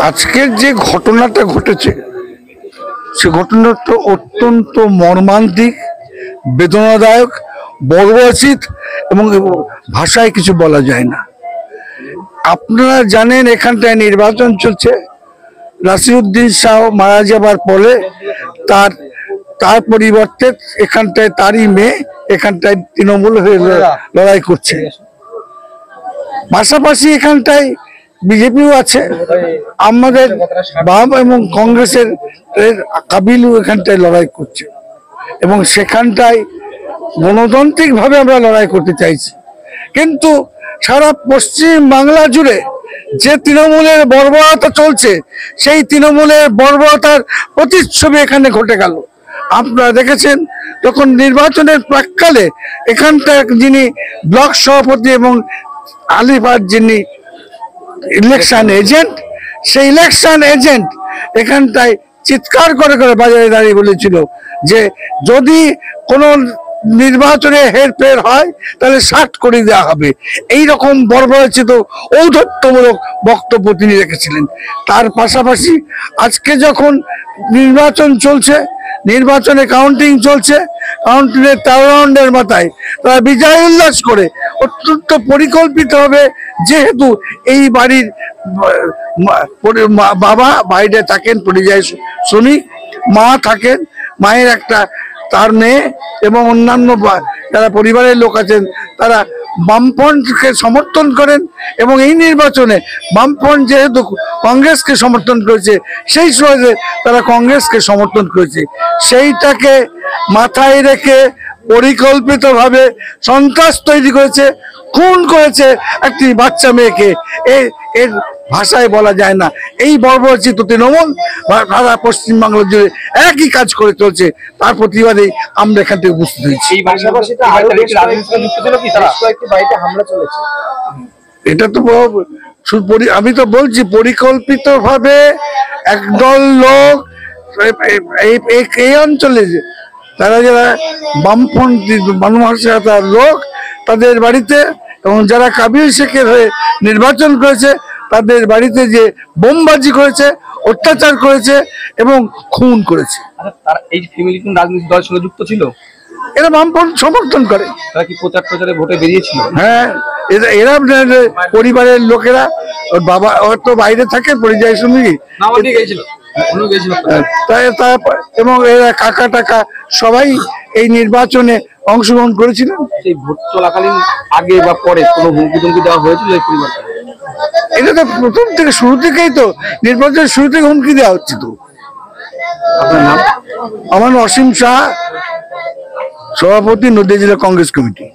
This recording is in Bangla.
আজকের যে ঘটনাটা ঘটেছে সে ঘটনাটা অত্যন্ত মর্মান্তিক, বেদনাদায়ক, বর্বরচিত এবং ভাষায় কিছু বলা যায় না। আপনারা জানেন এখানটায় নির্বাচন চলছে। নাসিরউদ্দিন শাহ মারা যাবার পরে তার পরিবর্তে এখানটায় তারই মেয়ে এখানটায় তৃণমূল হয়ে লড়াই করছে। পাশাপাশি এখানটায় বিজেপিও আছে, আমাদের বাম এবং কংগ্রেসের কাবিলও এখানটায় লড়াই করছে এবং সেখানটায় গণতান্ত্রিক ভাবে আমরা লড়াই করতে চাইছি। কিন্তু সারা পশ্চিম বাংলা জুড়ে যে তৃণমূলের বর্বরতা চলছে সেই তৃণমূলের বর্বরতার প্রতিচ্ছবি এখানে ঘটে গেল। আপনারা দেখেছেন তখন নির্বাচনের প্রাক্কালে এখানটার যিনি ব্লক সভাপতি এবং আলিফার যিনি ইলেকশন এজেন্ট, সেই ইলেকশন এজেন্ট এখানটায় চিৎকার করে করে বাজারে দাঁড়িয়ে বলেছিল যে যদি কোনো নির্বাচনে হেরফের হয় তাহলে 60 কোটি দেওয়া হবে। এইরকম বর্বরচিত ঔদ্ধত্যমূলক বক্তব্য তিনি রেখেছিলেন। তার পাশাপাশি আজকে যখন নির্বাচন চলছে, নির্বাচনে কাউন্টিং চলছে, কাউন্টিংয়ের 13 রাউন্ডের মাথায় তারা বিজয় উল্লাস করে অত্যন্ত পরিকল্পিতভাবে, যেহেতু এই বাড়ির বাবা বাইরে থাকেন পরিযায়ী শ্রমিক, মা থাকেন, মায়ের একটা তার মেয়ে এবং অন্যান্য যারা পরিবারের লোক আছেন তারা বামফ্রন্টকে সমর্থন করেন এবং এই নির্বাচনে বামফ্রন্ট যেহেতু কংগ্রেসকে সমর্থন করেছে সেই সুবাদে তারা কংগ্রেসকে সমর্থন করেছে। সেইটাকে মাথায় রেখে পরিকল্পিতভাবে সন্ত্রাস তৈরি করেছে, খুন করেছে একটি বাচ্চা মেয়েকে। এর ভাষায় বলা যায় না। এই বর্বরচিত তৃণমূল সারা পশ্চিমবাংলা জুড়ে একই কাজ করে চলছে, তার প্রতিবাদেই আমরা এখান থেকে উপস্থিত হয়েছি। এটা তো আমি তো বলছি পরিকল্পিতভাবে একদল লোক এই অঞ্চলে তারা যারা বামপন্থী মানবতার লোক তাদের বাড়িতে এবং যারা কাবিল শেখের হয়ে নির্বাচন করেছে তাদের বাড়িতে যে বোমবাজি করেছে, অত্যাচার করেছে এবং খুন করেছে। তারা এই ফ্যামিলি কোন রাজনৈতিক দলের সঙ্গে যুক্ত ছিল? এরা বামপন্থী সমর্থন করে। তারা কি প্রচারে ভোটে বেরিয়েছিল? হ্যাঁ, এরা পরিবারের লোকেরা, ওর বাবা ওর তো বাইরে থাকে পরিযায়ী শ্রমিক, এবং এরা কাকা টাকা সবাই এই নির্বাচনে অংশগ্রহণ করেছিলেন। সেই ভোট চলাকালীন আগে বা পরে কোনো হুমকি ধমকি দেওয়া হয়েছিল এই পরিবারকে? এটা তো প্রথম থেকে শুরু থেকেই তো নির্বাচনের শুরু থেকে হুমকি দেওয়া হচ্ছে। তো আপনার নাম? আমার নাম অসীম শাহ, সভাপতি নদীয়া জেলা কংগ্রেস কমিটি।